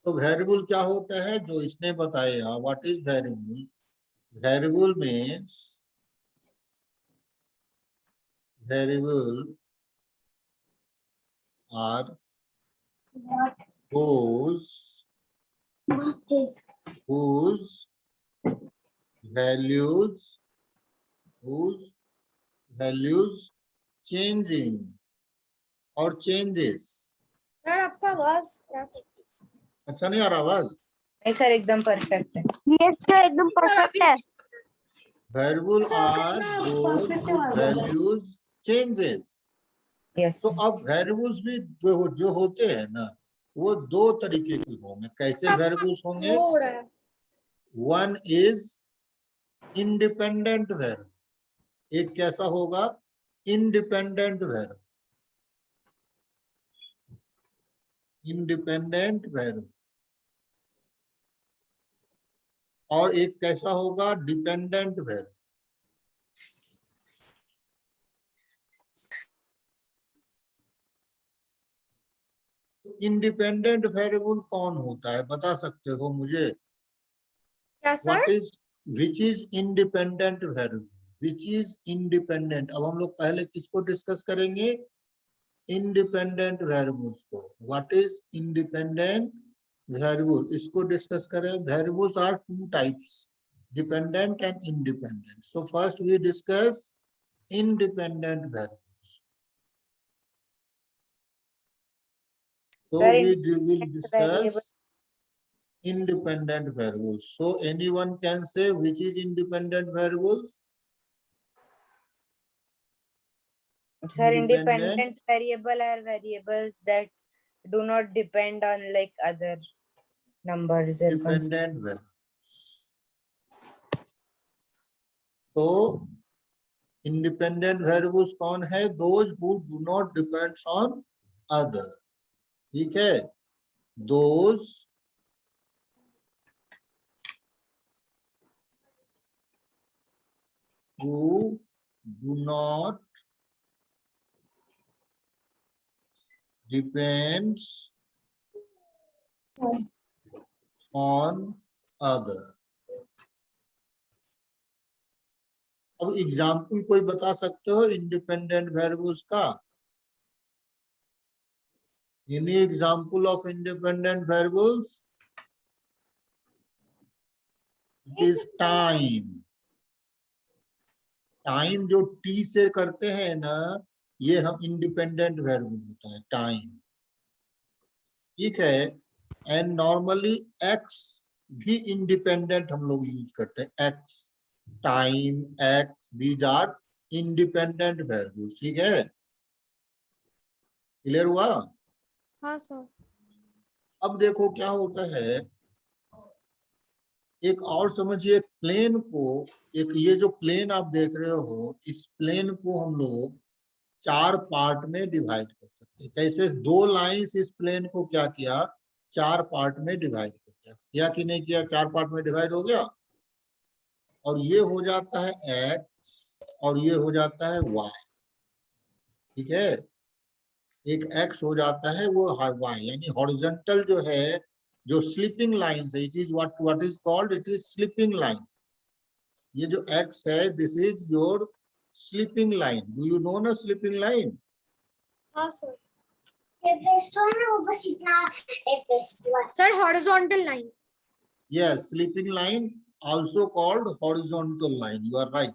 तो वेरिएबल क्या होता है जो इसने बताया, what is variable? Variable means variable are whose values changing और changes। सर आपका आवाज अच्छा नहीं आ रहा आवाज? नहीं सर, एकदम परफेक्ट है। यस सर, एकदम परफेक्ट है। Variable are those whose values changes। Yes तो अब वेरिएबल्स भी जो होते हैं ना, वो दो तरीके के होंगे। कैसे वेरिएबल्स होंगे? वन इज इंडिपेंडेंट वेरिएबल, एक कैसा होगा? Independent variable, independent variable. और एक कैसा होगा? Dependent variable. इंडिपेंडेंट वेरिएबल कौन होता है, बता सकते हो मुझे? क्या sir? What is which is independent variable? Which is independent? अब हम लोग पहले किसको डिस्कस करेंगे? इंडिपेंडेंट वेरिएबल्स को। व्हाट इज इंडिपेंडेंट वेरिएबल, इसको डिस्कस करें। Variables are two types, dependent and independent. So first we discuss independent variables. So Sir, we will discuss variable. independent variables. So anyone can say which is independent variables? Sir, independent variable are variables that do not depend on like other numbers. Independent variables. So independent variables कौन है? Those who do not depend on other. ठीक है? Those who do not depends on other. अब example कोई बता सकते हो independent variables का? Any example of independent variables? It is time. Time जो टी से करते हैं ना, ये हम इंडिपेंडेंट वेरिएबल होता है टाइम। ठीक है? एंड नॉर्मली एक्स भी इंडिपेंडेंट हम लोग यूज करते हैं। X, time, X, these are independent variables. ठीक है? क्लियर हुआ? हाँ सर। अब देखो क्या होता है, एक और समझिए। प्लेन को, एक ये जो प्लेन आप देख रहे हो, इस प्लेन को हम लोग चार पार्ट में डिवाइड कर सकते हैं। कैसे? दो लाइंस इस प्लेन को क्या किया? चार पार्ट में डिवाइड कर दिया। किया कि नहीं किया? चार पार्ट में डिवाइड हो गया। और ये हो जाता है एक्स और ये हो जाता है वाई। ठीक है? एक एक्स हो जाता है, वो वाई, यानी हॉरिजॉन्टल जो है, जो स्लीपिंग लाइन है, it is what is called, it is sleeping line. ये जो एक्स है, this is your sleeping line. Do you know ना स्लीपिंग लाइन? हाँ sir. Sir horizontal line. Yes, sleeping line also called horizontal line. You are right.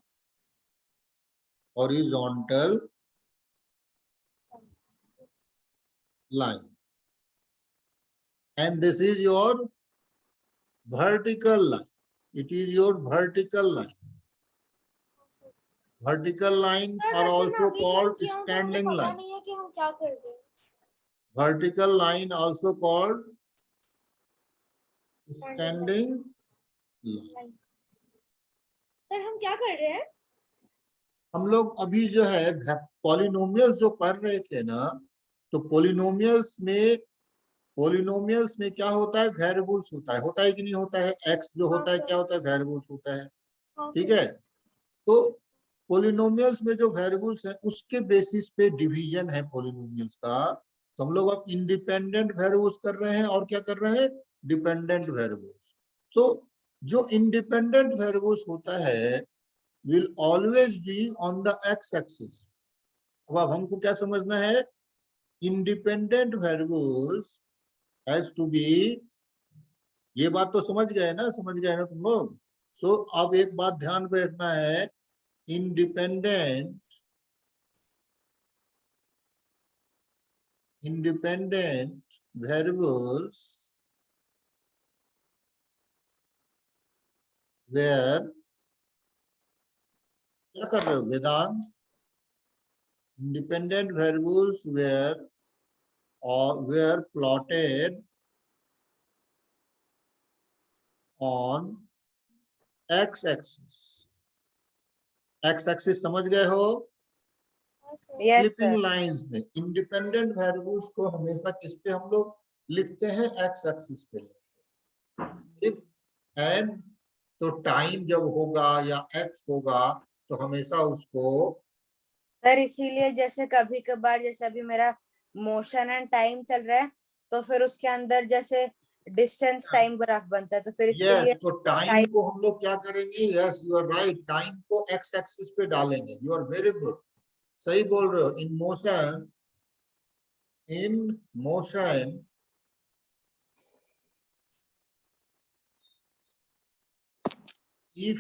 Horizontal line. And this is your vertical line. It is your vertical line. Vertical lines are also called standing line. Vertical line also called standing line. Sir हम क्या कर रहे हैं? हम लोग अभी जो है पॉलिनोमियल्स जो पढ़ रहे थे ना, तो पॉलिनोमियल्स में क्या होता है? वेरिएबल्स होता है कि नहीं होता है? एक्स जो होता है क्या होता है? वेरिएबल्स होता है। ठीक है? तो पॉलिनोमियल्स में जो वेरिएबल्स है, उसके बेसिस पे डिवीजन है पॉलिनोमियल्स का। तो हम लोग अब इंडिपेंडेंट वेरिएबल्स कर रहे हैं और क्या कर रहे हैं? Dependent variables. तो जो इंडिपेंडेंट वेरिएबल्स होता है will always be on the x axis। अब हमको क्या समझना है, independent variables has to be, ये बात तो समझ गए ना तुम लोग। सो अब एक बात ध्यान में रखना है, इंडिपेंडेंट वेरिएबल्स वेयर, क्या कर रहे हो वेदांत, independent variables were plotted on x axis। x axis समझ गए हो, हाँ sir. Yes, slipping sir. Lines में इंडिपेंडेंट वेरिएबल्स को हमेशा किस पे हम लोग लिखते हैं, x एक्सिस पे लिखते हैं, ठीक। एंड तो टाइम जब होगा या x होगा तो हमेशा उसको, सर इसीलिए जैसे कभी कभार जैसे अभी मेरा मोशन एंड टाइम चल रहा है तो फिर उसके अंदर जैसे डिस्टेंस टाइम ग्राफ बनता है तो फिर इसके यस लिए तो टाइम को हम लोग क्या करेंगे, yes you are right, time को x एक्सिस पे डालेंगे। यू आर वेरी गुड, सही बोल रहे हो। In motion if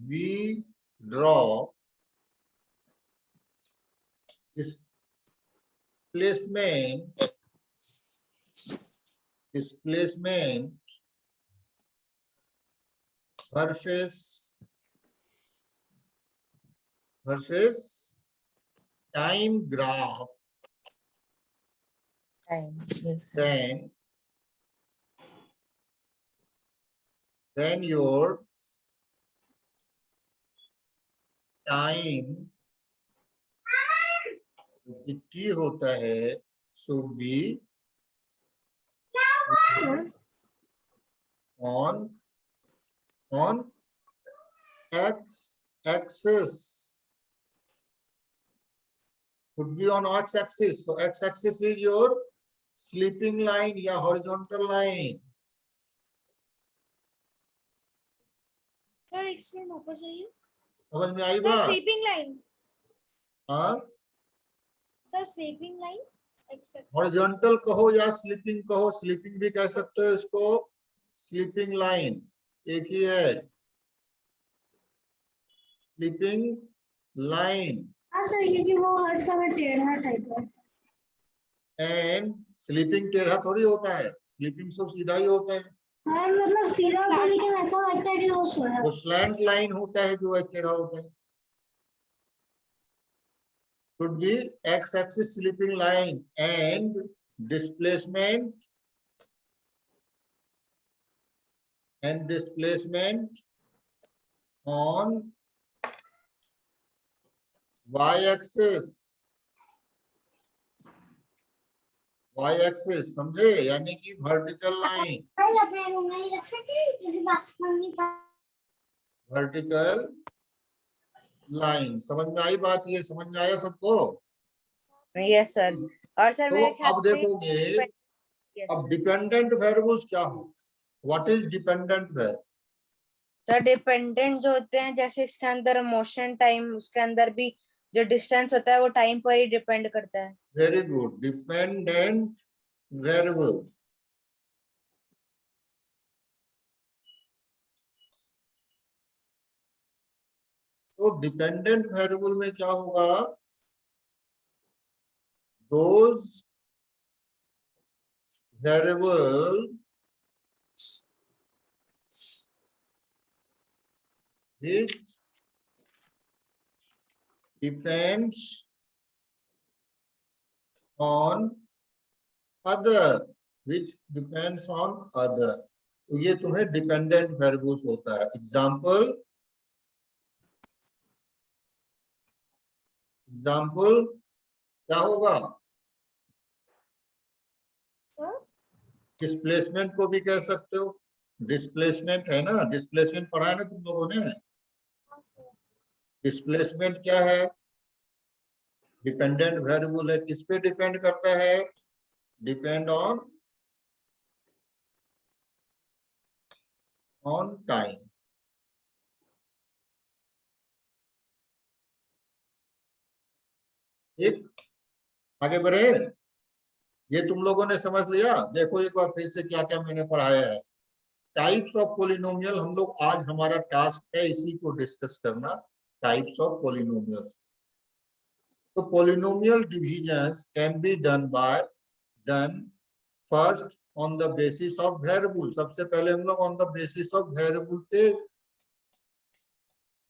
we draw displacement versus time graph, time. Yes, sir. then your time जो t होता है should be on x axis, should be on x axis। so x axis is your sleeping line या horizontal line। Sir explain ऊपर चाहिए। समझ में आई sir बात? Sleeping line, हाँ, sir sleeping line x axis. Horizontal कहो या स्लीपिंग कहो, स्लीपिंग भी कह सकते हो इसको, स्लीपिंग लाइन एक ही है, स्लीपिंग लाइन। हाँ सर, क्योंकि वो हर समय टेढ़ा टाइप का। एंड स्लीपिंग टेढ़ा थोड़ी होता है, स्लीपिंग सब सीधा ही होता है। हाँ मतलब सीधा होता है लेकिन ऐसा लगता है कि वो सो रहा है। वो स्लैंट लाइन होता है जो टेढ़ा होता है। should be x axis sleeping line and displacement on y axis समझे, यानी कि वर्टिकल लाइन, वर्टिकल लाइन। समझ में आई बात, ये समझ में आया सबको? Yes, sir. और सर तो मेरे ख्याल अब से देखोगे, yes, अब डिपेंडेंट वेरिएबल्स क्या हो, what is dependent variable? Sir dependent जो होते हैं जैसे इसके अंदर मोशन टाइम उसके अंदर भी जो डिस्टेंस होता है वो टाइम पर ही डिपेंड करता है। Very good, dependent variable. तो डिपेंडेंट वेरिएबल में क्या होगा, those variable which depends on other, तो ये तुम्हें डिपेंडेंट वेरिएबल्स होता है। एग्जाम्पल क्या होगा, डिस्प्लेसमेंट को भी कह सकते हो, डिस्प्लेसमेंट है ना, डिस्प्लेसमेंट पढ़ा है ना तुम लोगों ने। डिस्प्लेसमेंट क्या है, डिपेंडेंट वेरिएबल है, किस पे डिपेंड करता है, डिपेंड ऑन टाइम। ठीक, आगे बढ़े। ये तुम लोगों ने समझ लिया। देखो एक बार फिर से क्या क्या मैंने पढ़ाया है। टाइप्स ऑफ पोलिनोमियल, हम लोग आज हमारा टास्क है इसी को डिस्कस करना, टाइप्स ऑफ पोलिनोमियल्स। तो polynomial divisions can be done first on the basis of variable. सबसे पहले हम लोग on the basis of variable पे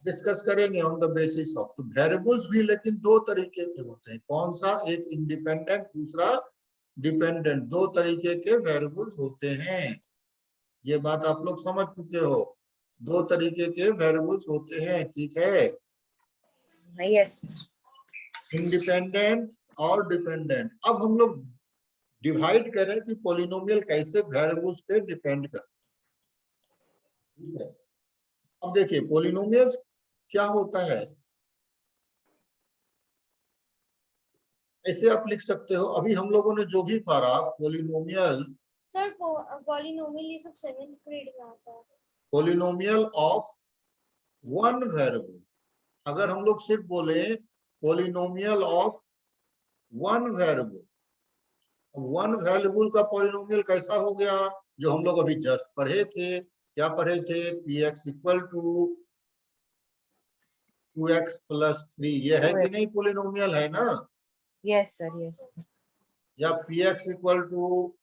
डिस्कस करेंगे, ऑन द बेसिस ऑफ। तो वेरिएबल्स भी लेकिन दो तरीके के होते हैं। कौन सा? एक इंडिपेंडेंट, दूसरा डिपेंडेंट। दो तरीके के वेरिएबल्स होते हैं, ये बात आप लोग समझ चुके हो। दो तरीके के वेरिएबल्स होते हैं, ठीक है। यस। इंडिपेंडेंट और डिपेंडेंट। अब हम लोग डिवाइड करें कि पॉलिनोमियल कैसे वेरिएबल्स पे डिपेंड करते हैं, ठीक है। अब देखिए पॉलिनोमियल्स क्या होता है, ऐसे आप लिख सकते हो। अभी हम लोगों ने जो भी पढ़ा पॉलिनोमियल, सर पॉलिनोमियल ये सब 7th ग्रेड में आता है। Polynomial of one variable. अगर हम लोग सिर्फ बोले polynomial of one variable, one variable का पॉलिनोमियल कैसा हो गया, जो हम लोग अभी जस्ट पढ़े थे। क्या पढ़े थे? px equal to 2x plus 3। ये है कि नहीं? पॉलिनोमियल है ना। Yes sir, yes. या px equal to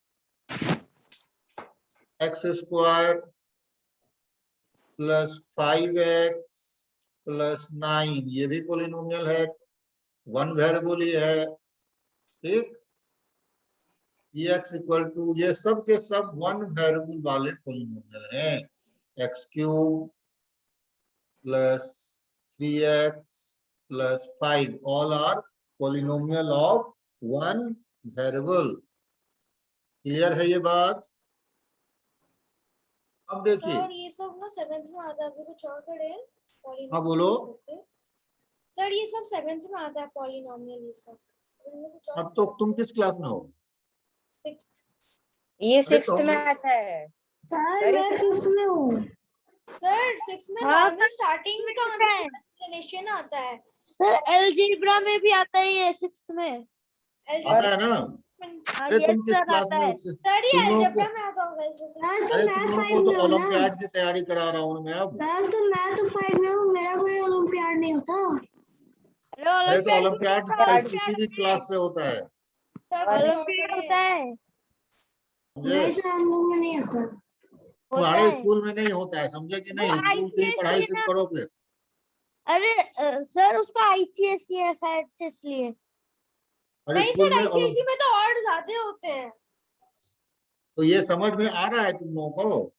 X square plus 5x plus 9, ये भी पॉलिनोमियल है, वन वेरिएबल ही है, ठीक। px इक्वल टू, ये सब के सब वन वेरिएबल वाले पॉलिनोमियल हैं। X cube plus 3x plus 5 all are polynomial of one variable. Clear है ये बात? अब देखिए, सर ये सब ना 7th में आता है, अभी कुछ और पढ़े हैं पॉलिनोमियल। हाँ बोलो। सर ये सब 7th में आता है पॉलिनोमियल, ये सब कुछ और। अब तो तुम किस क्लास में हो? 6th। ये अरे तो 6th हम में लोग- आता है। सर मैं 6th में हूँ। सर 6th में हाँ, नॉर्मल स्टार्टिंग का आता है। एक्सप्लेनेशन आता है। सर अलजेब्रा में भी आता है ये 6th में। आता है ना? हाँ, अरे यस तुम किस सर क्लास आता में है। हो? सर ये तुम लोगों अलजेब्रा को, में आता होगा। अरे तुम लोगों को तो ओलंपियाड की तैयारी करा रहा हूँ मैं अब। सर तो मैं तो 5 में हूँ, मेरा कोई ओलंपियाड नहीं होता। अरे तो ओलंपियाड ओलंपियाड किसी भी क्लास से होता है, सर और कुछ और ओलंपियाड पढ़े होता हैं। है, समझे? नहीं सर हम लोग में नहीं आता। होता तुम्हारे है। स्कूल में नहीं होता है, समझे कि वो नहीं? स्कूल की ICSE पढ़ाई है सिर्फ ना। करो फिर। अरे सर उसका ICSE है शायद, इसलिए। अरे नहीं स्कूल सर में आईसीएसई में तो और ज्यादा होते हैं। तो ये समझ में आ रहा है तुम लोगों को?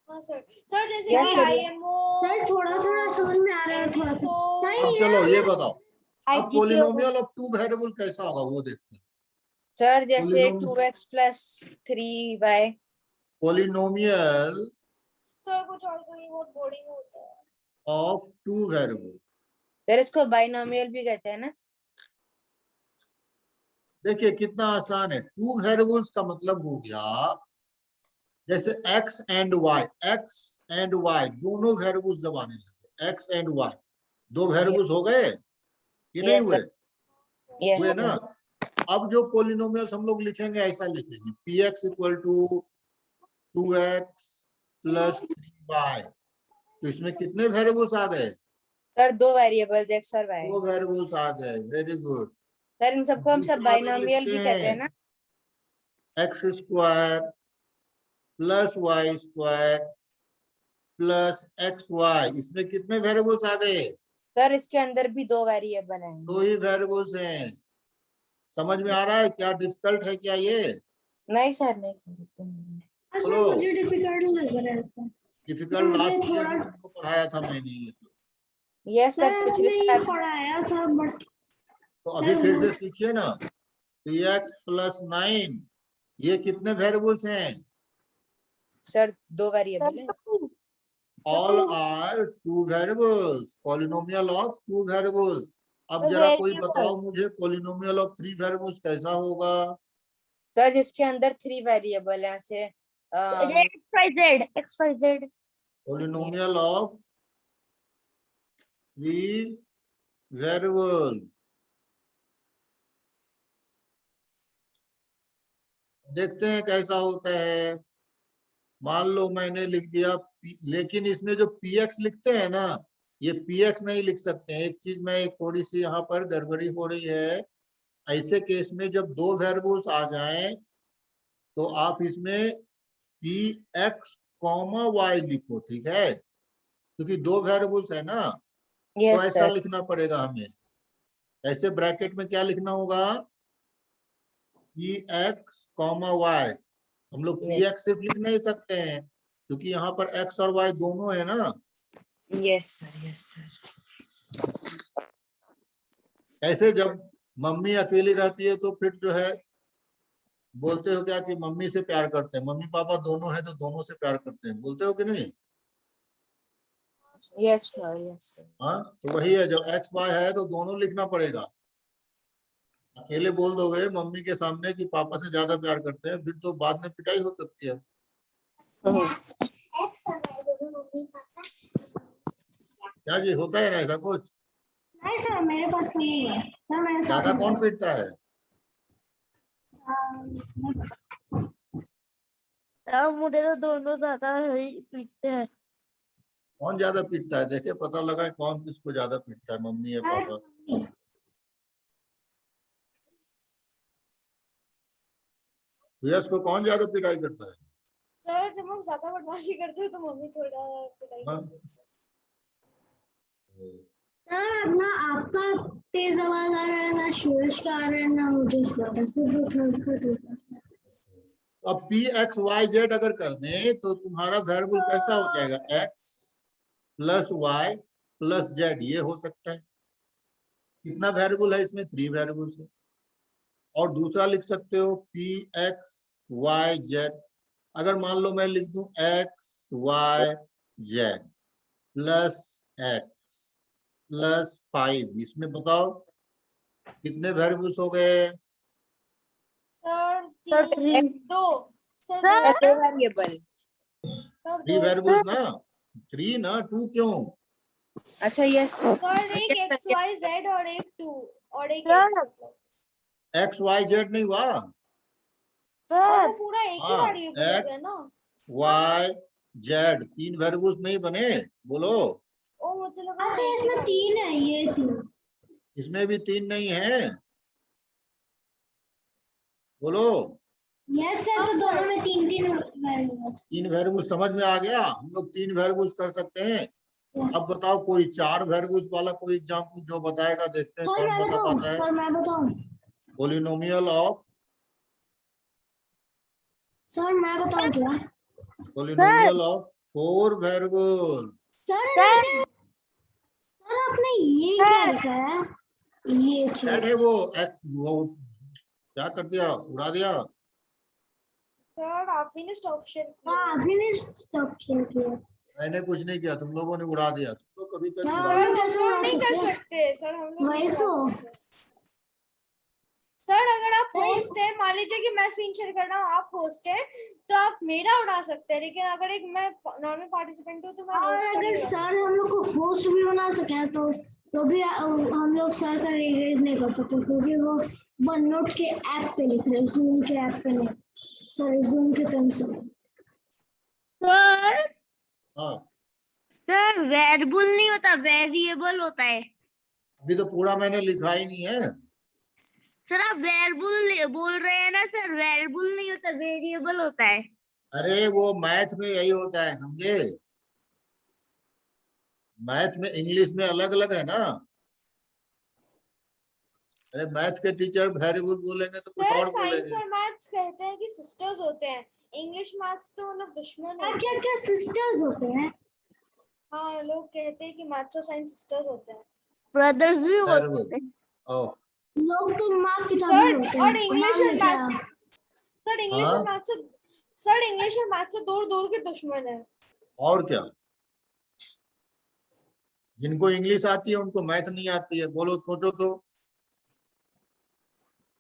हाँ सर। सर जैसे Yes, कि sir. आईएमओ सर थोड़ा थोड़ा समझ में आ रहा है, थोड़ा थोड़ा। अब चलो ये बताओ, अब IGP polynomial of two variable कैसा होगा वो देखते हैं। सर जैसे Polynomial. 2x plus 3y। Polynomial sir कुछ और कोई बहुत बोरिंग होता है। ऑफ टू वेरिएबल, सर इसको बाइनोमियल भी कहते हैं ना। देखिए कितना आसान है। टू वेरिएबल्स का मतलब हो गया जैसे x and y, x and y दोनों वेरिएबल्स जब आने लगे, x एंड y दो वेरिएबल्स हो गए कि नहीं Yes, हुए? sir. Yes, हुए sir. ना। अब जो पॉलिनोमियल्स हम लोग लिखेंगे ऐसा लिखेंगे, px equal to 2x plus 3y। तो इसमें कितने वेरिएबल्स आ गए? सर दो वेरिएबल्स x और y। दो वेरिएबल्स आ गए, वेरी गुड। सर इन सबको हम सब दूसरा अगर बाइनोमियल भी कहते हैं ना। X square plus Y square plus X Y, इसमें कितने वेरिएबल्स आ गए? सर इसके अंदर भी दो वेरिएबल हैं। दो ही वेरिएबल्स हैं। समझ में आ रहा है? क्या डिफिकल्ट है क्या ये? नहीं सर, नहीं सर, इतना नहीं। बोलो। मुझे डिफिकल्ट लग रहा है सर। डिफिकल्ट मुझे लास्ट ईयर थोड़ा- में तुमको पढ़ाया था मैंने ये तो। यस सर, पिछले मैंने साल। पढ़ाया था बट तो अभी फिर से सीखिए ना। 3x प्लस 9, ये कितने वेरिएबल्स हैं? सर दो वेरिएबल है। All are two variables, polynomial of two variables. अब जरा कोई Variable. बताओ मुझे, पॉलिनोमियल ऑफ थ्री वेरिएबल्स कैसा होगा? सर जिसके अंदर 3 वेरिएबल है, जैसे XYZ. Polynomial of 3 variable. देखते हैं कैसा होता है। मान लो मैंने लिख दिया लेकिन इसमें जो px लिखते हैं ना, ये px नहीं लिख सकते हैं। एक चीज में एक थोड़ी सी यहाँ पर गड़बड़ी हो रही है। ऐसे केस में जब 2 वेरिएबल्स आ जाएं तो आप इसमें px कॉमा y लिखो, ठीक है, क्योंकि 2 वेरिएबल्स है ना। तो यस ऐसा सर। लिखना पड़ेगा हमें। ऐसे ब्रैकेट में क्या लिखना होगा, px कॉमा y। हम लोग px सिर्फ लिख नहीं सकते हैं क्योंकि यहाँ पर x और y दोनों है ना। Yes sir, yes sir. ऐसे जब मम्मी अकेली रहती है तो फिर जो है बोलते हो क्या कि मम्मी से प्यार करते हैं, मम्मी पापा दोनों है तो दोनों से प्यार करते हैं, बोलते हो कि नहीं? Yes sir, yes sir. हाँ, तो वही है, जब एक्स वाई है तो दोनों लिखना पड़ेगा। अकेले बोल दोगे मम्मी के सामने कि पापा से ज्यादा प्यार करते हैं, फिर तो बाद में पिटाई हो सकती है। क्या जी, होता है ना ऐसा कुछ? नहीं सर, मेरे पास तो यही है सर, मेरे साथ ज्यादा कौन पीटता है? मुझे तो दोनों ज्यादा ही पीटते हैं। कौन ज्यादा पीटता है, देखे पता लगा कौन किसको ज्यादा पीटता है, मम्मी या पापा। यश को कौन ज्यादा पिटाई करता है? सर जब हम ज्यादा बदमाशी करते हैं तो मम्मी थोड़ा पिटाई हाँ? करती है। सर ना आपका तेज आवाज आ रहा है, ना सूरज का आ रहा है, ना मुझे सिर्फ अब पी एक्स वाई जेड अगर कर दें तो तुम्हारा वेरिएबल कैसा हो जाएगा, X plus Y plus Z, ये हो सकता है। कितना वेरिएबल है इसमें, 3 वेरिएबल्स है। और दूसरा लिख सकते हो पी एक्स वाई जेड। अगर मान लो मैं लिख दूं X Y Z plus X plus 5, इसमें बताओ कितने वेरिएबल्स हो गए? Sir sir, 3 2 sir sir, 2 variable. Sir 3 variables ना, 3 ना, 2 क्यों? अच्छा यस सर एक एक्स सर। वाई जेड और एक 2 और एक सर, एक्स, मतलब एक्स वाई जेड नहीं हुआ? सर वो सर, पूरा एक ही हाँ, वेरिएबल हो गया ना। एक्स वाई जेड 3 वेरिएबल्स नहीं बने? बोलो। ओ मुझे लगा अच्छा एक ही इसमें 3 है, ये 3। इसमें भी 3 नहीं है, बोलो। यस सर, तो दोनों में 3 3 वेरिएबल्स समझ में आ गया, हम लोग 3 वेरिएबल्स कर सकते हैं। अब बताओ कोई 4 वेरिएबल्स वाला कोई एग्जांपल जो बताएगा, देखते हैं सर कौन मैं बता बताऊं, पाता है। सर मैं बताऊं, पॉलिनोमियल ऑफ सर मैं बताऊं क्या? Polynomial of 4 variable. सर लेकिन सर आपने ये क्या लिखा है, ये क्या चीज? है वो क्या कर दिया, उड़ा दिया? सर आप ही ने स्टॉप शेयर हाँ किया। आपने ने स्टॉप शेयर किया। मैंने कुछ नहीं किया, तुम लोगों ने उड़ा दिया। तुम लोग कभी कभी हाँ, उड़ा सर हम देते कैसे हम लोग उड़ा नहीं कर सकते हैं? सकते, सर हम लोग वही नहीं तो। उड़ा सकते। सर अगर आप सर होस्ट है, मान लीजिए कि मैं स्क्रीन शेयर कर रहा हूँ, आप होस्ट है, तो आप मेरा उड़ा सकते हैं, लेकिन अगर एक मैं नॉर्मल पार्टिसिपेंट हूँ तो मैं और होस्ट का अगर नहीं उड़ा सर हम लोग को होस्ट भी बना सके तो भी हम लोग सर का रिलीज नहीं कर सकते, क्योंकि वो वन नोट के ऐप पे लिख रहे हैं, जूम के ऐप पे नहीं। सॉरी, जूम के पेन से। सर, हाँ, सर वेरिएबल नहीं होता, वेरिएबल होता है। अभी तो पूरा मैंने लिखा ही नहीं है। सर आप वेरिएबल बोल रहे हैं ना सर, वेरिएबल नहीं होता, वेरिएबल होता है। अरे वो मैथ में यही होता है, समझे? मैथ में इंग्लिश में अलग अलग है ना। अरे मैथ के टीचर वेरिएबल बोलेंगे तो कुछ सर और साइंस बोलेंगे। और मैथ्स कहते हैं कि सिस्टर्स होते हैं, इंग्लिश मैथ्स तो मतलब दुश्मन क्या है। क्या क्या सिस्टर्स होते हैं? हाँ लोग कहते हैं कि मैथ्स और साइंस सिस्टर्स होते हैं। ब्रदर्स भी होते वेरिएबल हैं। ओ लोग तो माँ पिता भी सर होते और हैं, इंग्लिश नाम और लेके मैथ्स, आओ। सर इंग्लिश और हाँ, मैथ्स तो सर इंग्लिश और मैथ्स तो दूर दूर के दुश्मन है। और क्या? जिनको इंग्लिश आती है उनको मैथ नहीं आती है, बोलो, सोचो तो।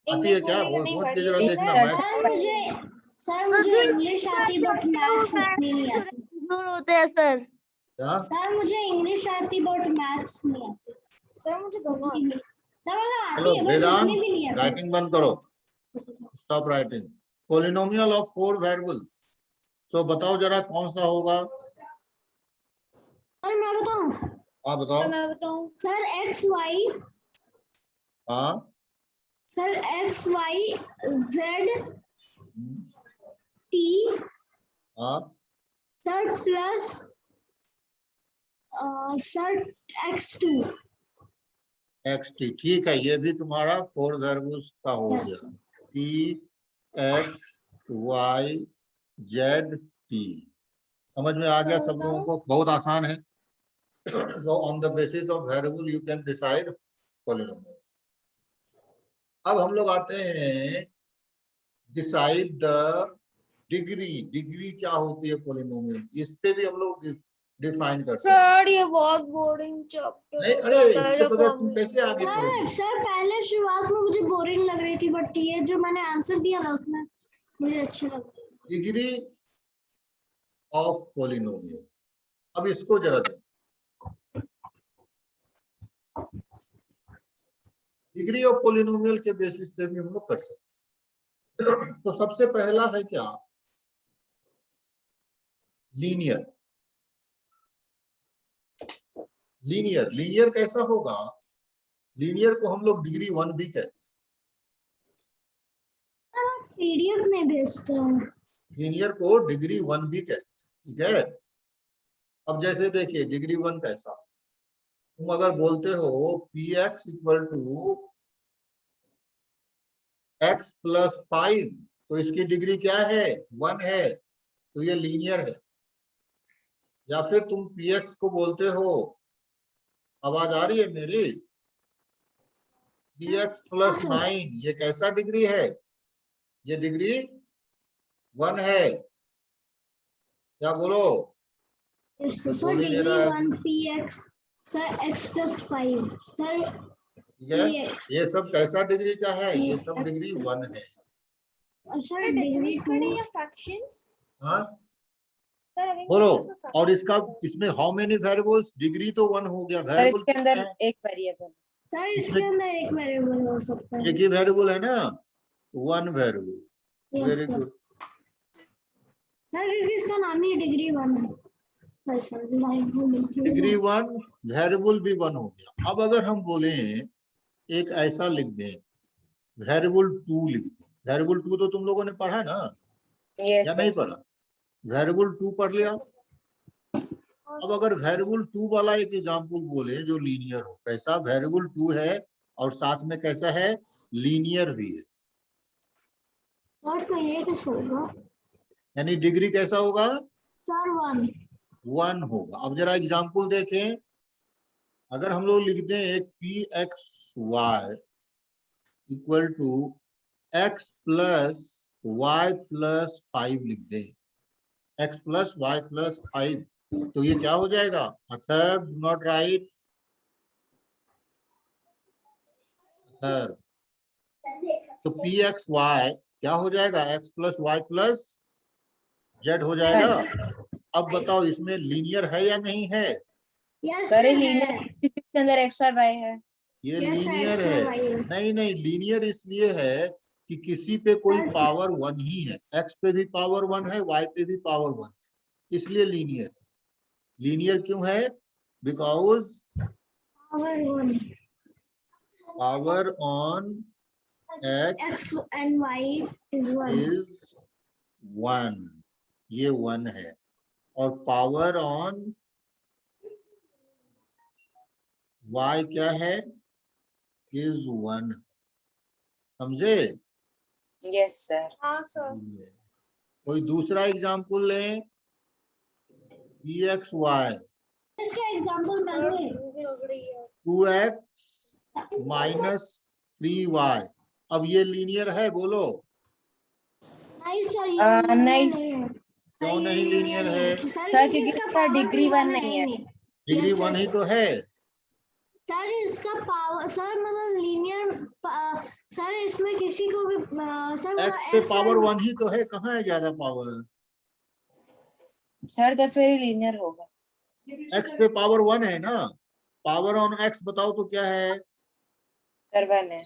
आती है इंग्लिश क्या? बोलने का नहीं सोच के पढ़ी जरा है देखना। मैंने। मैं सर मुझे इंग्लिश आती बट मैथ्स उतनी नहीं आती। इग्नोर होते हैं सर। क्या? सर मुझे इंग्लिश आती बट मैथ्स नहीं आती। सर मुझे दोनों आती है। सर मतलब चलो आती है बट वेदांत, उतनी भी नहीं आती। राइटिंग बंद करो, stop writing. Polynomial of 4 variables, so बताओ जरा कौन सा होगा? सर मैं बताऊं? हाँ तो बताओ। मैं बताऊं, सर एक्स वाई, हाँ सर एक्स वाई जेड हम्म, टी, हाँ sir plus sir x two. xt, ठीक है, ये भी तुम्हारा 4 वेरिएबल्स का हो Yes. गया। p x y z t, समझ में आ गया सब लोगों को? बहुत आसान है। So on the basis of variable you can decide polynomial। अब हम लोग आते हैं डिसाइड द डिग्री। डिग्री क्या होती है पॉलिनोमियल, इस पे भी हम लोग डिफाइन करते हैं। सर ये बहुत बोरिंग चैप्टर नहीं, अरे इसके बगैर तुम कैसे आगे करोगे? सर पहले शुरुआत में मुझे बोरिंग लग रही थी बट ये जो मैंने आंसर दिया ना उसमें मुझे अच्छे लग रही है। डिग्री ऑफ पॉलिनोमियल, अब इसको जरा दें। डिग्री ऑफ पॉलिनोमियल के बेसिस पे भी हम लोग कर सकते हैं। तो सबसे पहला है क्या? लीनियर। लीनियर, लीनियर कैसा होगा? लीनियर को हम लोग डिग्री 1 भी कहते हैं। पीडीएफ में भेजते हैं। लीनियर को डिग्री 1 भी कहते हैं, ठीक है। अब जैसे देखिए डिग्री 1 कैसा, तुम अगर बोलते हो px equal to x plus 5, तो इसकी डिग्री क्या है? 1 है, तो ये लीनियर है। या फिर तुम px को बोलते हो, आवाज आ रही है मेरी? px प्लस 9, ये कैसा डिग्री है? ये डिग्री 1 है। क्या बोलो? सर बोल ही नहीं डिग्री रहा है 1 px sir x plus 5 sir ठीक है। px ये सब कैसा डिग्री का है? ये सब X डिग्री 1 है। सर डिग्री डेसिमल्स 2 पढ़े या फ्रैक्शंस? हाँ सर अभी बोलो। मैंने इसमें और इसका fractions इसमें हाउ मेनी वेरिएबल्स? डिग्री तो 1 हो गया, सर वेरिएबल इसके अंदर कितने हैं? एक वेरिएबल। सर इसमें इसके अंदर एक वेरिएबल हो सकता है। एक ही वेरिएबल है ना, 1 variable. Yes, very sir. Good. Sir क्योंकि इसका नाम ही डिग्री 1 है। सर डिग्री 1 वेरिएबल भी 1 हो गया। अब अगर हम बोले एक ऐसा लिख दें, वेरिएबल 2 लिख दें। वेरिएबल 2 तो तुम लोगों ने पढ़ा ना, यस या सर। नहीं पढ़ा? वेरिएबल 2 पढ़ लिया। अब अगर वेरिएबल 2 वाला एक एग्जांपल बोले जो लीनियर हो, कैसा? वेरिएबल 2 है और साथ में कैसा है? लीनियर भी है, सर तो ये किस होगा? यानी डिग्री कैसा होगा? सर 1 1 होगा। अब जरा एग्जांपल देखें। अगर हम लोग लिख दें एक P X Y equal to X plus Y plus 5 लिख दें, एक्स प्लस वाई प्लस 5, तो ये क्या हो जाएगा? Other do not write other. तो पी एक्स वाई क्या हो जाएगा? X plus Y plus Z हो जाएगा। अब बताओ इसमें लीनियर है या नहीं है? यस सर ये सर लीनियर है। इसके अंदर एक्स और वाई है। ये Yes, sir, लीनियर X और है। Y है। नहीं नहीं, लीनियर इसलिए है कि किसी पे कोई सर- पावर 1 ही है। एक्स पे भी पावर 1 है, वाई पे भी पावर 1 है, इसलिए लीनियर है। लीनियर क्यों है? Because power 1 power on x x and y is 1 is 1, ये 1 है। और पावर ऑन वाई क्या है? इज 1, समझे? Yes sir. हाँ सर। कोई दूसरा एग्जांपल लें। पी एक्स वाई इसका एग्जांपल सर मैंने भूख लग रही है। 2x माइनस 3y, अब ये लीनियर है? बोलो। नहीं सर नहीं है। क्यों नहीं लीनियर है? सर क्योंकि इसका डिग्री 1 नहीं है। डिग्री 1 ही तो है। सर इसका पावर सर मतलब लीनियर सर इसमें किसी को भी सर एक्स पे पावर 1 ही तो है, कहाँ है ज्यादा पावर? सर तो फिर लीनियर होगा। एक्स पे पावर 1 है ना, पावर ऑन एक्स बताओ तो क्या है? सर 1 है।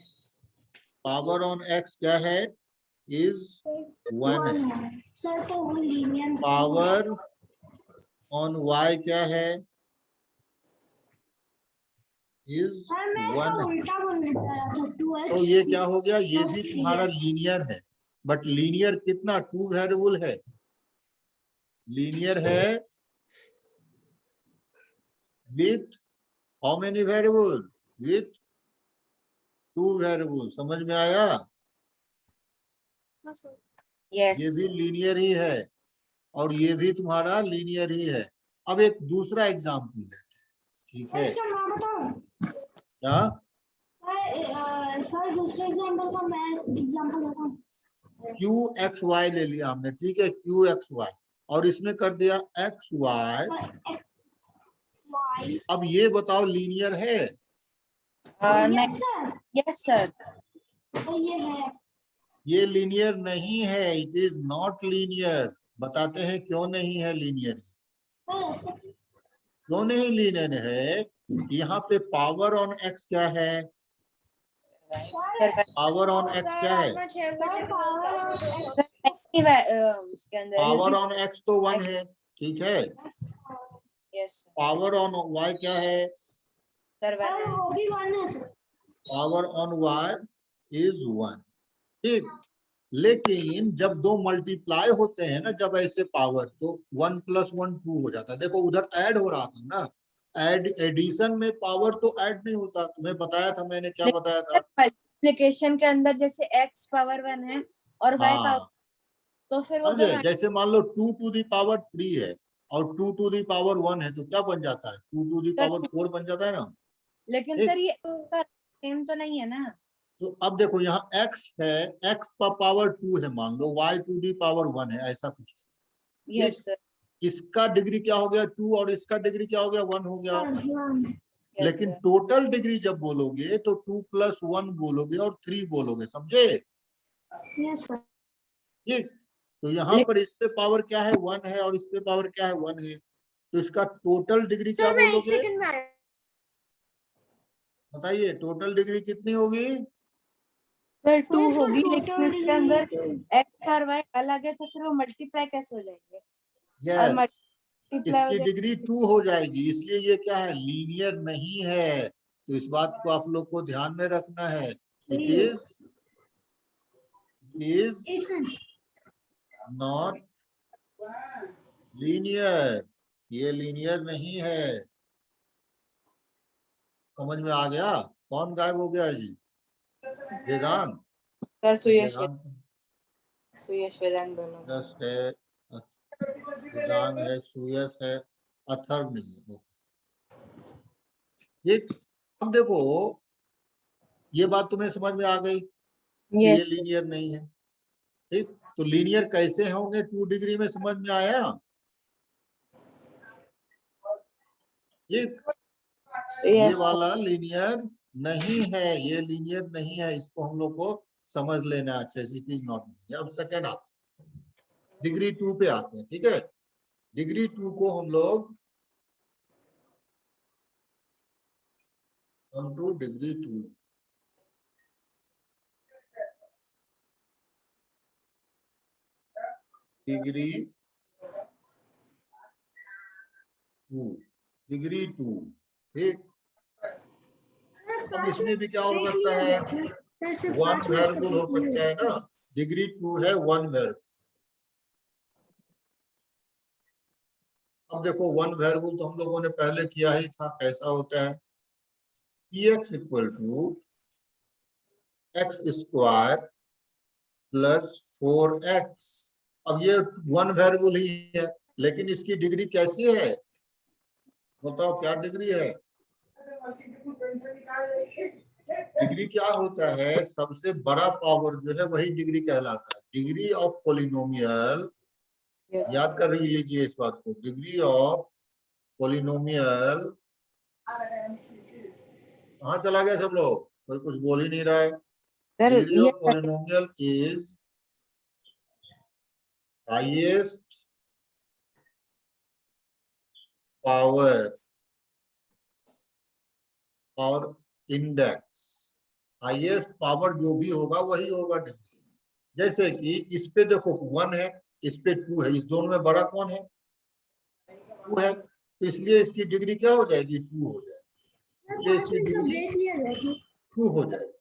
पावर ऑन एक्स क्या है? इज 1 है। है सर, तो वो लीनियर पावर ऑन वाई क्या है? इज सर मैं 1 इसका है। उल्टा बोलने जा रहा था, 2x तो ये क्या हो गया, ये plus भी 3x। तुम्हारा लीनियर है, बट लीनियर कितना? 2 वेरिएबल है, लीनियर है with how many variable? With 2 variable. समझ में आया? यस। ये भी लीनियर ही है और ये भी तुम्हारा लीनियर ही है। अब एक दूसरा एग्जाम्पल लेते हैं, ठीक सर है? इसका नाम बताओ। क्या? सर दूसरे एग्जांपल का मैं एग्जांपल बताऊं। क्यू एक्स वाई ले लिया हमने, ठीक है? क्यू एक्स वाई, और इसमें कर दिया एक्स वाई। X Y. अब ये बताओ लीनियर है? नहीं। Yes sir, yes sir. तो ये है। ये लीनियर नहीं है, इट इज नॉट लीनियर। बताते हैं क्यों नहीं है लीनियर। सर ऐसे क्यों नहीं लीनियर है? यहाँ पे पावर ऑन एक्स क्या है? सर पावर ऑन एक्स क्या है? अपना 6 बजे सर पावर उसके अंदर पावर ऑन एक्स तो 1 है, ठीक है? यस पावर ऑन वाई क्या है? सर 1 है। वो भी 1 है sir. Power on Y is 1, ठीक। लेकिन जब दो मल्टीप्लाई होते हैं ना, जब ऐसे पावर, तो 1 + 1 2 हो जाता है। देखो उधर ऐड हो रहा था ना, एडिशन में पावर तो ऐड नहीं होता। तुम्हें बताया था मैंने, क्या बताया था? मल्टीप्लिकेशन के अंदर जैसे x पावर 1 है और y पावर, हाँ, तो फिर वो समझे? दोनों। जैसे मान लो 2 टू दी पावर 3 है और 2 टू दी पावर 1 है, तो क्या बन जाता है? 2 टू दी पावर 4 बन जाता है ना, लेकिन सर ठीक। ये सेम तो नहीं है ना। तो अब देखो यहाँ x है, x पर पावर 2 है मान लो, y टू दी पावर 1 है, ऐसा कुछ है, ठीक। Yes sir. इसका डिग्री क्या हो गया? 2, और इसका डिग्री क्या हो गया? 1 हो गया। यस लेकिन सर। टोटल डिग्री जब बोलोगे तो 2 + 1 बोलोगे और 3 बोलोगे, समझे? Yes sir. ठीक। तो यहाँ पर इस पे पावर क्या है? 1 है, और इस पे पावर क्या है? 1 है। तो इसका टोटल डिग्री क्या सर मैं 1 बोलोगे? सेकंड में बताइए, टोटल डिग्री कितनी होगी? सर 2 इसका होगी, total लेकिन इसके degree अंदर x और y अलग है, तो फिर वो मल्टीप्लाई कैसे हो जाएंगे? और यस, मल्टीप्लाई हो इसकी जाए। डिग्री 2 हो जाएगी, इसलिए ये क्या है? लीनियर नहीं है। तो इस बात को आप लोग को ध्यान में रखना है। इट इज एक सेकंड। नॉट लीनियर, ये लीनियर नहीं है। समझ में आ गया? कौन गायब हो गया जी? वेदांत? सर सुयश वेदांत सुयश वेदांत दोनों। यस है, वेदांग है, सुयस है, अथर्व नहीं है। ओके, ठीक। अब देखो, ये बात तुम्हें समझ में आ गई कि ये यस लीनियर नहीं है, ठीक। तो लीनियर कैसे होंगे? 2 डिग्री में, समझ में आया? ठीक। ये यस वाला लीनियर नहीं है, ये लीनियर नहीं है, इसको हम लोग को समझ लेना अच्छे से। It is not linear. अब सेकेंड आते हैं, डिग्री 2 पे आते हैं, ठीक है? डिग्री 2 को हम लोग हम टू डिग्री 2, डिग्री 2, डिग्री 2, ठीक। अब इसमें भी क्या हो सकता है? सर से 1 वेरिएबल हो सकता है ना, डिग्री 2 है 1 वेरिएबल। अब देखो 1 वेरिएबल तो हम लोगों ने पहले किया ही था। कैसा होता है? px = x² + 4x। अब ये 1 वेरिएबल ही है, लेकिन इसकी डिग्री कैसी है? बताओ क्या डिग्री है? डिग्री क्या होता है? सबसे बड़ा पावर जो है वही डिग्री कहलाता है। डिग्री ऑफ पॉलिनोमियल, यस याद कर लीजिए इस बात को। डिग्री ऑफ पॉलिनोमियल, कहाँ चला गया सब लोग? कोई कुछ बोल ही नहीं रहा है। सर डिग्री ये of polynomial is highest power और इंडेक्स। हाईएस्ट पावर जो भी होगा वही होगा डिग्री। जैसे कि इस पे देखो 1 है, इस पे 2 है, इस दोनों में बड़ा कौन है? 2 है, तो इसलिए इसकी डिग्री क्या हो जाएगी? 2 हो जाएगी, इसलिए इसकी डिग्री 2 हो जाएगी।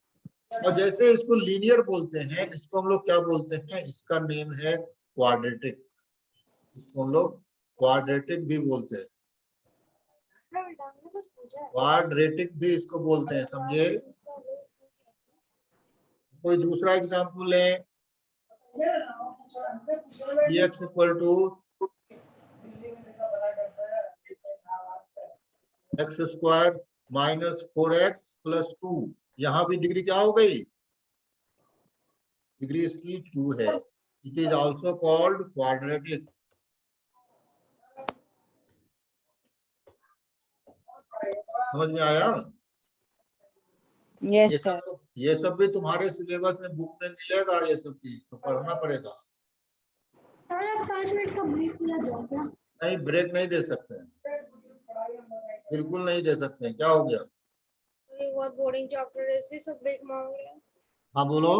और जैसे इसको लीनियर बोलते हैं, इसको हम लोग क्या बोलते हैं? इसका नेम है क्वाड्रेटिक। इसको हम लोग क्वाड्रेटिक भी बोलते हैं, क्वाड्रेटिक भी इसको बोलते हैं, समझे? कोई दूसरा एग्जाम्पल लें, x equal to X square minus 4x plus 2। यहाँ भी डिग्री क्या हो गई? डिग्री इसकी 2 है। It is also called quadratic. समझ में आया? Yes sir. ये सब भी तुम्हारे सिलेबस में बुक में मिलेगा, ये सब चीज तो पढ़ना पड़ेगा। सर आप 5 मिनट का ब्रेक लिया जाएगा? नहीं, ब्रेक नहीं दे सकते हैं, बिल्कुल नहीं दे सकते हैं। क्या हो गया? बहुत बोरिंग चैप्टर है इसलिए सब ब्रेक मांग रहे हैं। हाँ बोलो।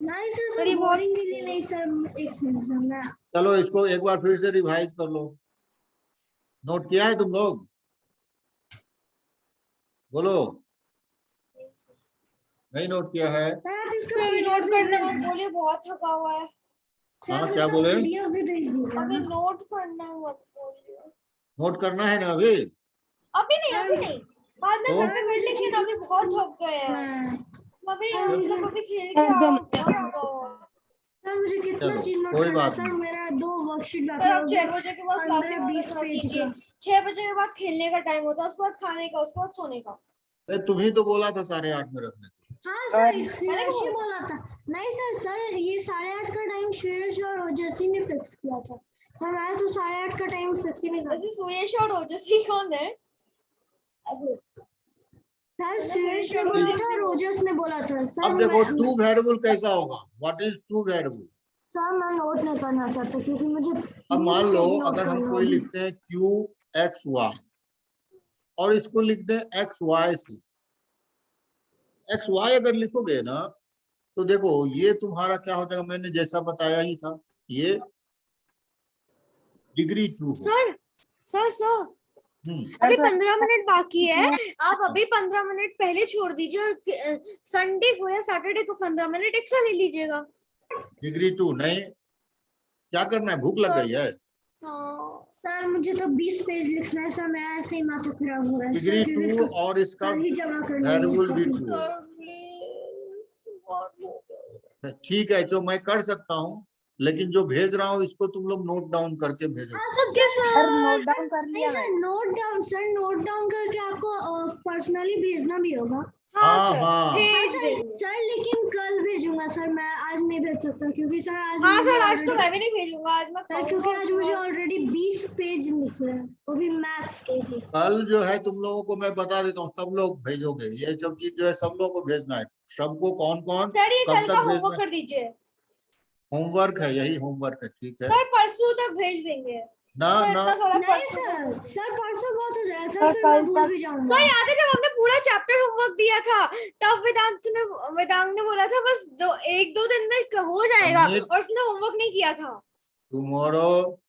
नहीं सर, सर, ये सर बहुत- बोरिंग के लिए नहीं सर, एक सेकंड सर मैं चलो इसको एक बार फिर से रिवाइज कर लो। नोट किया है तुम लोग? बोलो। नहीं नोट किया है? सर आप इसका कोई भी वीडियो नोट भी करने भेज मत दीजिए। बोलिए, बहुत थका हुआ है। सर हाँ, आप क्या इसका बोले? वीडियो भी भेज दीजिए अभी ना। नोट करना है मत बोलिए। नोट करना है ना अभी? अभी नहीं, बाद में तो? घर पे कर लेंगे ना, अभी बहुत थक गए हैं। हाँ। अभी हाँ, मतलब अभी खेल के एकदम। आओ, बहुत थका हुआ है। सर मुझे कितना चलो, चीज नोट कोई करना है बात सर, नहीं। मेरा 2 वर्कशीट बाकी सर है, अब 6 बजे के बाद क्लास में 15-20 मत पेज कीजिए। का। 6 बजे के बाद खेलने का टाइम होता है, उसके बाद खाने का, उसके बाद सोने का। अरे तुम ही तो बोला था 8:30 में रखने को। हाँ सर, और- मैंने यशी कहा- बोला था। नहीं सर ये 8:30 का टाइम श्रेयस और ओजस्वी ने फिक्स किया था। सर मैंने तो 8:30 का टाइम फिक्स ही नहीं करा। वैसे सुयश और ओजस्वी कौन है? सर श्रेयस ने बोला था और ओजस ने बोला था। सर अब देखो मैं- 2 वेरिएबल कैसा होगा? What is 2 variable? सर मैं नोट नहीं करना चाहता क्योंकि मुझे अब मान लो नोट अगर हम करना कोई है। लिखते हैं q x y और इसको लिखते हैं x y से। x y अगर लिखोगे ना तो देखो ये तुम्हारा क्या हो जाएगा? मैंने जैसा बताया ही था, ये डिग्री 2 हो। सर अभी 15 मिनट बाकी है। आप अभी 15 मिनट पहले छोड़ दीजिए और संडे को या सैटरडे को 15 मिनट एक्स्ट्रा ले लीजिएगा। डिग्री 2 नहीं, क्या करना है? भूख लग गई है? हाँ। सर मुझे तो 20 पेज लिखना है सर, मैं ऐसे ही माथा खराब हो रहा है। डिग्री सर, 2 और इसका कल ही जमा करना है वेरिएबल भी कॉपी। 2 सर प्लीज, बहुत हो गया। है। ठीक है, जो मैं कर सकता हूँ, लेकिन जो भेज रहा हूँ इसको तुम लोग नोट डाउन करके भेजो। ओके सर नोट डाउन कर नहीं लिया सर, मैंने। नोट डाउन करके आपको पर्सनली भेजना भी होगा। हाँ सर, हाँ। भेज देंगे। सर लेकिन कल भेजूंगा सर, मैं आज नहीं भेज सकता क्योंकि सर आज हाँ मुझे सर, आज तो already- मैं भी नहीं भेजूंगा, आज मैं सर क्योंकि आज मुझे ऑलरेडी 20 पेज निकले हैं, वो भी मैथ्स के ही। कल जो है तुम लोगों को मैं बता देता हूँ, सब लोग भेजोगे। ये सब चीज जो है सब लोगों को भेजना है। सबको कौन कौन सर ये कब कल का तक होमवर्क भेजना? कर दीजिए। होमवर्क है, यही होमवर्क है। ठीक है सर परसों तक भेज देंगे। ना सर ना, इतना सारा नहीं परसों सर परसों बहुत हो जाएगा सर, सर, फिर कल मैं भूल तक- भी जाऊंगा। सर याद है जब हमने पूरा चैप्टर होमवर्क दिया था, तब वेदांत ने बोला था बस 1-2 दिन में हो जाएगा, हमने- और उसने होमवर्क नहीं किया था। टुमारो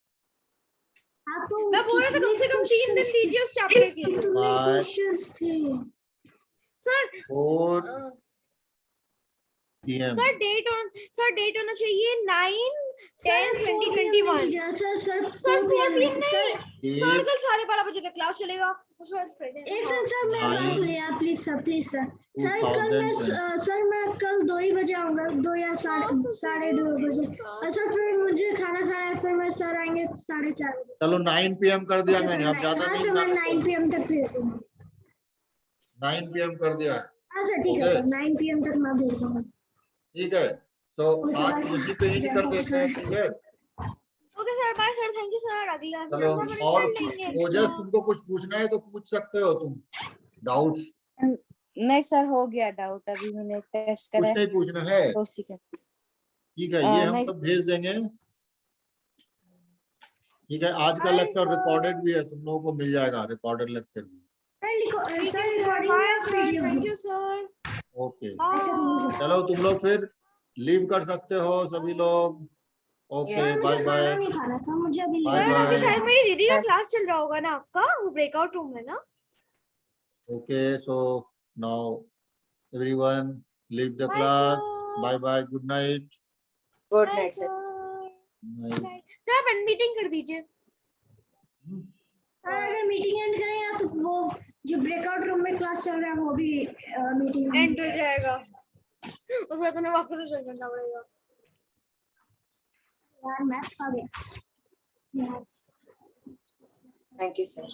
हाँ तो मैं बोल रहा था कम से कम 3 दिन दीजिए उस चैप्टर के। कितने Bye. क्वेश्चंस थे? सर 4 अ, PM। सर डेट होना चाहिए 9/10/2021। सर सर 4 PM नहीं, सर 8 कल 12:30 बजे तक क्लास चलेगा, उसके बाद फ्राइडे। एक सेकंड सर, मेरा बात Nine. सुनिए आप प्लीज सर, सर कल मैं 2020। सर मैं कल 2 ही बजे आऊंगा, 2 या साढ़े 2 बजे। और सर फिर मुझे खाना खाना है, फिर मैं सर आएंगे 4:30 बजे। चलो 9 PM कर दिया मैंने, अब ज्यादा हाँ नहीं सर मैं ना, 9 PM तक भेज दूंगा। 9 PM कर दिया है। हाँ सर ठीक है Okay. सर, 9 PM तक मैं भेज दूंगा। ठीक है, सो आज यहीं पे एंड कर देते हैं। ठीक है, okay sir, bye sir, thank you sir. अगला चलो। हम और कर लेंगे ओजस तुमको कुछ पूछना है तो पूछ सकते हो तुम, डाउट्स। नहीं सर, हो गया डाउट, अभी मैंने टेस्ट कुछ करा है नहीं पूछना है? तो उसी का। ठीक है, ये हम नहीं सब भेज देंगे। ठीक है, आज का Bye, लेक्चर sir. रिकॉर्डेड भी है, तुम लोगों को मिल जाएगा रिकॉर्डेड लेक्चर भी। ठीक है सर, रिकॉर्डिंग बाय में sir, video thank you sir, okay, bye. चलो तुम लोग फिर लीव कर सकते हो सभी लोग। Okay, Yes. बाय मुझे बाय खाना नहीं खाना था, मुझे अभी बाय सर लेट अभी बाय। शायद मेरी दीदी का Yes. क्लास चल रहा होगा ना आपका, वो ब्रेकआउट रूम में ना। Okay, so now everyone leave the bye class. Sir, bye bye, good night. Good bye night sir. Sir. Sir आप मीटिंग कर दीजिए। सर अगर मीटिंग एंड करें या तो वो जो ब्रेकआउट रूम में क्लास चल रहा है वो भी मीटिंग एंड हो जाएगा, उसके बाद तुम्हें वापस से ज्वाइन करना पड़ेगा। यार मैथ्स का गया। Thank you sir.